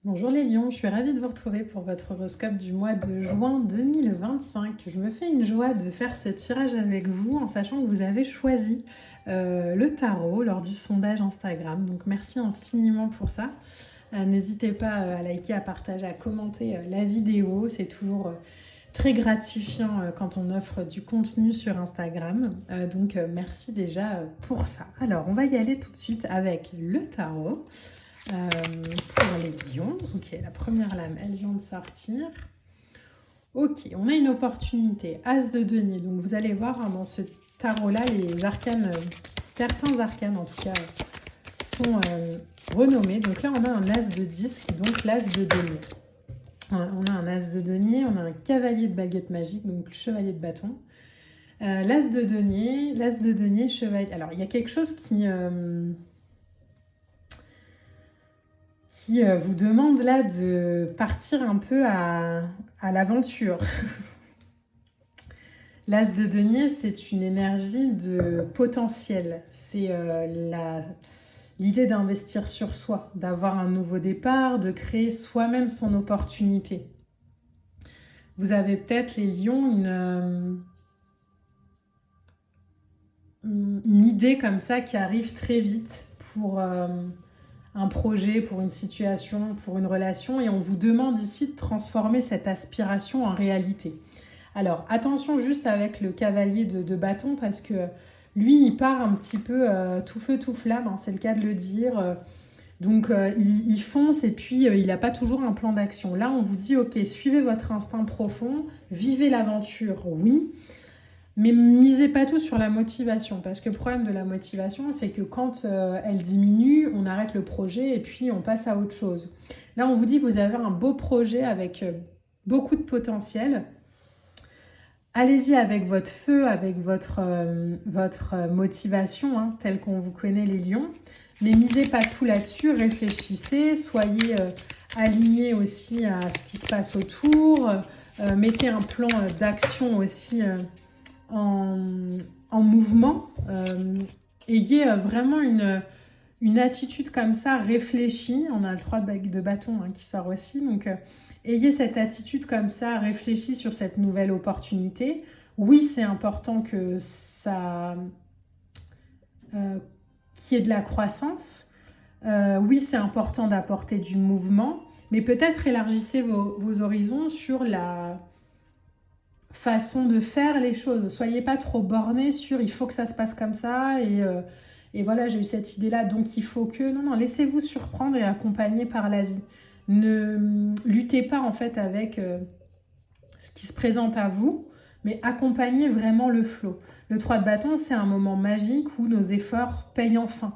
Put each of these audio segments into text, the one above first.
Bonjour les lions, je suis ravie de vous retrouver pour votre horoscope du mois de juin 2025. Je me fais une joie de faire ce tirage avec vous en sachant que vous avez choisi le tarot lors du sondage Instagram. Donc merci infiniment pour ça. N'hésitez pas à liker, à partager, à commenter la vidéo. C'est toujours très gratifiant quand on offre du contenu sur Instagram. Donc merci déjà pour ça. Alors on va y aller tout de suite avec le tarot. Pour les lions. Ok, la première lame, elle vient de sortir. Ok, on a une opportunité. As de denier. Donc vous allez voir dans ce tarot-là, les arcanes, certains arcanes en tout cas, sont renommés. Donc là, on a un as de disque, donc l'as de denier. On a un as de denier, on a un cavalier de baguette magique, donc le chevalier de bâton. L'as de denier, chevalier. Alors, il y a quelque chose qui vous demande là de partir un peu à l'aventure. L'as de denier, c'est une énergie de potentiel. C'est l'idée d'investir sur soi, d'avoir un nouveau départ, de créer soi-même son opportunité. Vous avez peut-être, les lions, une idée comme ça qui arrive très vite pour un projet, pour une situation, pour une relation, et on vous demande ici de transformer cette aspiration en réalité. Alors attention juste avec le cavalier de bâton, parce que lui il part un petit peu tout feu tout flamme, hein, c'est le cas de le dire. Donc il fonce et puis il n'a pas toujours un plan d'action. Là on vous dit ok, suivez votre instinct profond, vivez l'aventure, oui, mais misez pas tout sur la motivation, parce que le problème de la motivation, c'est que quand elle diminue, on arrête le projet et puis on passe à autre chose. Là, on vous dit que vous avez un beau projet avec beaucoup de potentiel. Allez-y avec votre feu, avec votre motivation, hein, telle qu'on vous connaît les lions. Mais misez pas tout là-dessus, réfléchissez, soyez alignés aussi à ce qui se passe autour. Mettez un plan d'action aussi en mouvement. Ayez vraiment une attitude comme ça réfléchie. On a le 3 de bâton hein, qui sort aussi. Donc, ayez cette attitude comme ça réfléchie sur cette nouvelle opportunité. Oui, c'est important que ça... qu'il y ait de la croissance. Oui, c'est important d'apporter du mouvement. Mais peut-être élargissez vos horizons sur la façon de faire les choses. Soyez pas trop bornés sur il faut que ça se passe comme ça et voilà, j'ai eu cette idée-là, donc il faut que... Non, laissez-vous surprendre et accompagner par la vie. Ne luttez pas en fait avec ce qui se présente à vous, mais accompagnez vraiment le flot. Le 3 de bâton, c'est un moment magique où nos efforts payent enfin.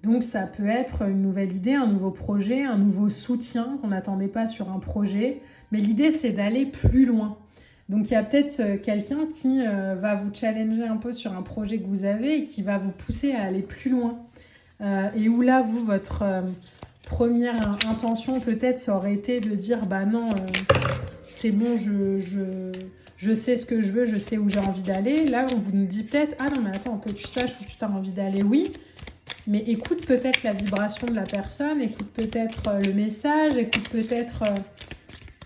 Donc ça peut être une nouvelle idée, un nouveau projet, un nouveau soutien qu'on n'attendait pas sur un projet. Mais l'idée, c'est d'aller plus loin. Donc il y a peut-être quelqu'un qui va vous challenger un peu sur un projet que vous avez et qui va vous pousser à aller plus loin. Et où là, vous, votre première intention peut-être, ça aurait été de dire, bah non, c'est bon, je sais ce que je veux, je sais où j'ai envie d'aller. Là, on vous dit peut-être, ah non mais attends, que tu saches où tu as envie d'aller, oui. Mais écoute peut-être la vibration de la personne, écoute peut-être le message, écoute peut-être...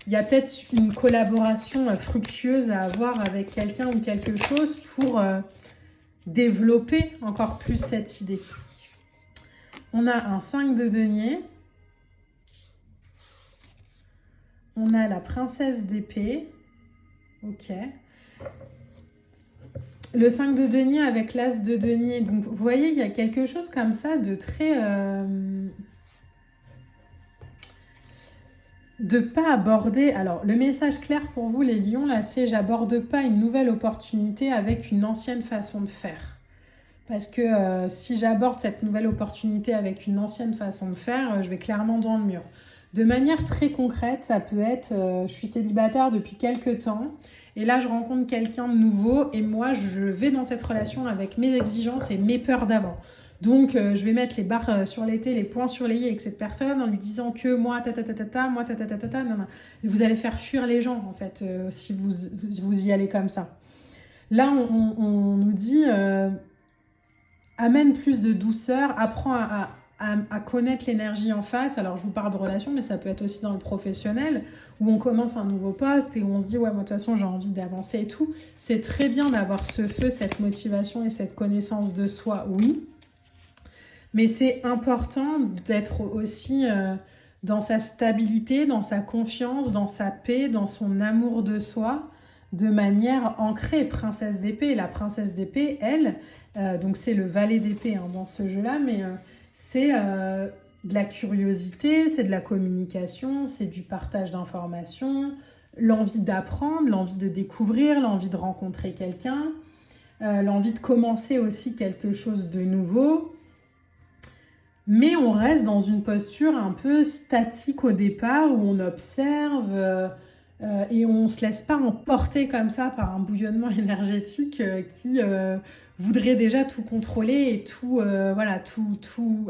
il y a peut-être une collaboration fructueuse à avoir avec quelqu'un ou quelque chose pour développer encore plus cette idée. On a un 5 de denier. On a la princesse d'épée. Ok. Le 5 de denier avec l'as de denier. Donc, vous voyez, il y a quelque chose comme ça de très... de pas aborder... Alors, le message clair pour vous, les lions, là, c'est j'aborde pas une nouvelle opportunité avec une ancienne façon de faire. Parce que si j'aborde cette nouvelle opportunité avec une ancienne façon de faire, je vais clairement dans le mur. De manière très concrète, ça peut être, je suis célibataire depuis quelques temps, et là je rencontre quelqu'un de nouveau, et moi je vais dans cette relation avec mes exigences et mes peurs d'avant. Donc je vais mettre les barres sur les T, les points sur les i avec cette personne en lui disant que moi moi non, non. Vous allez faire fuir les gens en fait si vous y allez comme ça. Là on nous dit amène plus de douceur, apprends à connaître l'énergie en face. Alors je vous parle de relation, mais ça peut être aussi dans le professionnel, où on commence un nouveau poste et où on se dit ouais, moi de toute façon j'ai envie d'avancer et tout. C'est très bien d'avoir ce feu, cette motivation et cette connaissance de soi, oui. Mais c'est important d'être aussi dans sa stabilité, dans sa confiance, dans sa paix, dans son amour de soi, de manière ancrée. Princesse d'épée, la princesse d'épée, elle, donc c'est le valet d'épée hein, dans ce jeu-là, mais c'est de la curiosité, c'est de la communication, c'est du partage d'informations, l'envie d'apprendre, l'envie de découvrir, l'envie de rencontrer quelqu'un, l'envie de commencer aussi quelque chose de nouveau. Mais on reste dans une posture un peu statique au départ, où on observe et on ne se laisse pas emporter comme ça par un bouillonnement énergétique qui voudrait déjà tout contrôler et tout,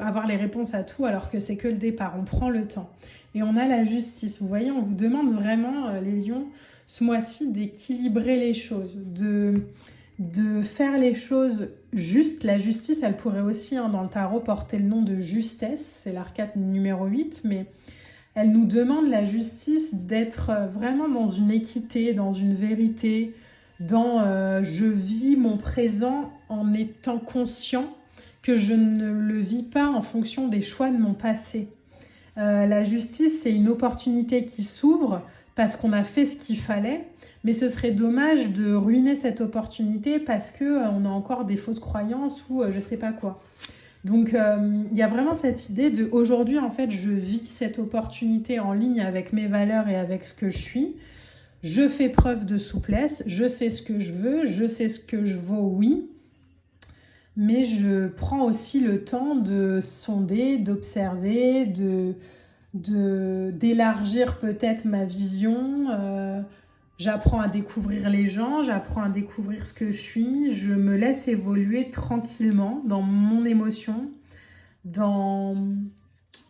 avoir les réponses à tout, alors que c'est que le départ. On prend le temps. Et on a la justice. Vous voyez, on vous demande vraiment, les lions, ce mois-ci, d'équilibrer les choses, de faire les choses justes. La justice, elle pourrait aussi, hein, dans le tarot, porter le nom de justesse. C'est l'arcade numéro 8, mais elle nous demande la justice d'être vraiment dans une équité, dans une vérité, dans je vis mon présent en étant conscient que je ne le vis pas en fonction des choix de mon passé. La justice, c'est une opportunité qui s'ouvre parce qu'on a fait ce qu'il fallait, mais ce serait dommage de ruiner cette opportunité parce qu'on a encore des fausses croyances ou je sais pas quoi. Donc il y a vraiment cette idée de aujourd'hui en fait je vis cette opportunité en ligne avec mes valeurs et avec ce que je suis. Je fais preuve de souplesse, je sais ce que je veux, je sais ce que je vaux, oui. Mais je prends aussi le temps de sonder, d'observer, d'élargir peut-être ma vision. J'apprends à découvrir les gens, j'apprends à découvrir ce que je suis. Je me laisse évoluer tranquillement dans mon émotion, dans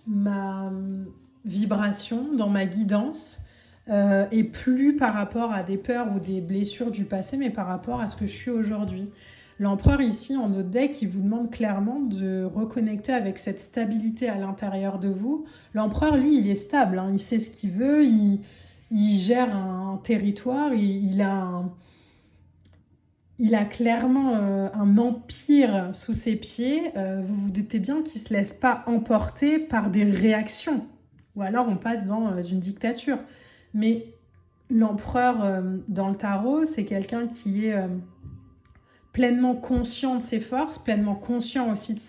ma vibration, dans ma guidance. Et plus par rapport à des peurs ou des blessures du passé, mais par rapport à ce que je suis aujourd'hui. L'empereur ici en notre deck, il vous demande clairement de reconnecter avec cette stabilité à l'intérieur de vous. L'empereur, lui, il est stable, hein, il sait ce qu'il veut, il gère un territoire, il a clairement un empire sous ses pieds. Vous vous doutez bien qu'il ne se laisse pas emporter par des réactions. Ou alors on passe dans une dictature. Mais l'empereur dans le tarot, c'est quelqu'un qui est pleinement conscient de ses forces, pleinement conscient aussi de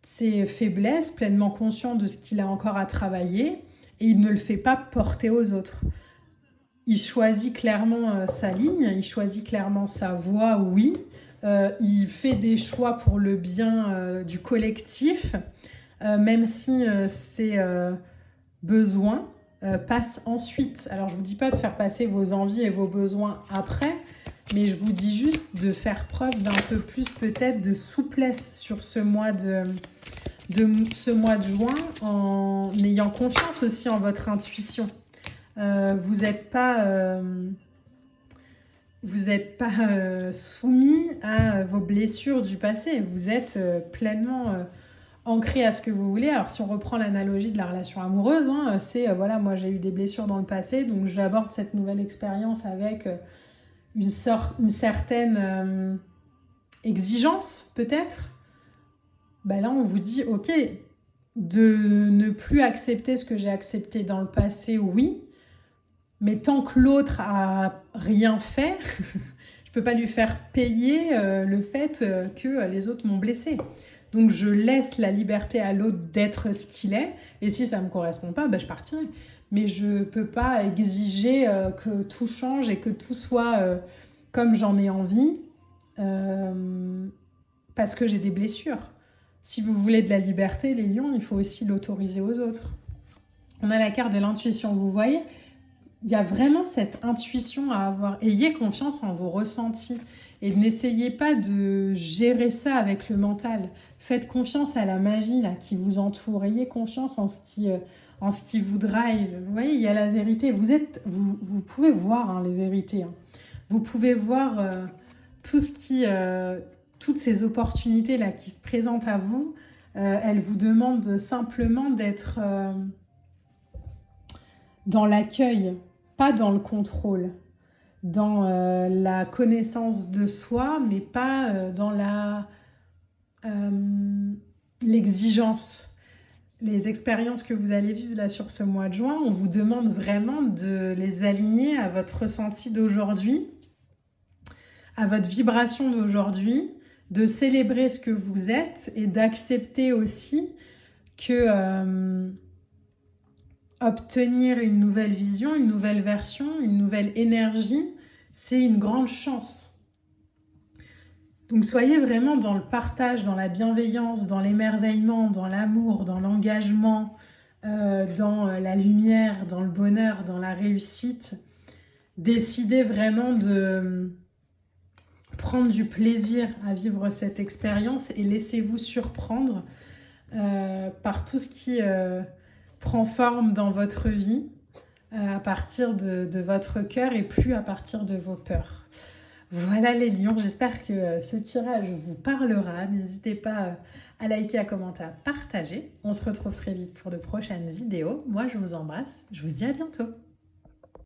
ses faiblesses, pleinement conscient de ce qu'il a encore à travailler, et il ne le fait pas porter aux autres. Il choisit clairement sa ligne, il choisit clairement sa voie, oui. Il fait des choix pour le bien du collectif, même si ses besoins passent ensuite. Alors je ne vous dis pas de faire passer vos envies et vos besoins après, mais je vous dis juste de faire preuve d'un peu plus peut-être de souplesse sur ce mois de juin, en ayant confiance aussi en votre intuition. Vous n'êtes pas soumis à vos blessures du passé. Vous êtes pleinement ancré à ce que vous voulez. Alors si on reprend l'analogie de la relation amoureuse, hein, c'est voilà, moi j'ai eu des blessures dans le passé, donc j'aborde cette nouvelle expérience avec une certaine exigence peut-être. Ben là on vous dit ok, de ne plus accepter ce que j'ai accepté dans le passé, oui, mais tant que l'autre a rien fait, je peux pas lui faire payer le fait que les autres m'ont blessé. Donc je laisse la liberté à l'autre d'être ce qu'il est, et si ça me correspond pas, ben je partirai. Mais je peux pas exiger que tout change et que tout soit comme j'en ai envie, parce que j'ai des blessures. Si vous voulez de la liberté, les lions, il faut aussi l'autoriser aux autres. On a la carte de l'intuition, vous voyez, il y a vraiment cette intuition à avoir. Ayez confiance en vos ressentis et n'essayez pas de gérer ça avec le mental. Faites confiance à la magie là, qui vous entoure. Ayez confiance en ce qui vous drive. Vous voyez, il y a la vérité. Vous pouvez voir hein, les vérités. Hein. Vous pouvez voir toutes ces opportunités là qui se présentent à vous Elle vous demande simplement d'être dans l'accueil, pas dans le contrôle, dans la connaissance de soi, mais pas dans l'exigence. Les expériences que vous allez vivre là sur ce mois de juin, on vous demande vraiment de les aligner à votre ressenti d'aujourd'hui, à votre vibration d'aujourd'hui, de célébrer ce que vous êtes et d'accepter aussi que obtenir une nouvelle vision, une nouvelle version, une nouvelle énergie, c'est une grande chance. Donc soyez vraiment dans le partage, dans la bienveillance, dans l'émerveillement, dans l'amour, dans l'engagement, dans la lumière, dans le bonheur, dans la réussite. Décidez vraiment de prendre du plaisir à vivre cette expérience et laissez-vous surprendre par tout ce qui prend forme dans votre vie à partir de votre cœur et plus à partir de vos peurs. Voilà les lions, j'espère que ce tirage vous parlera. N'hésitez pas à liker, à commenter, à partager. On se retrouve très vite pour de prochaines vidéos. Moi, je vous embrasse. Je vous dis à bientôt.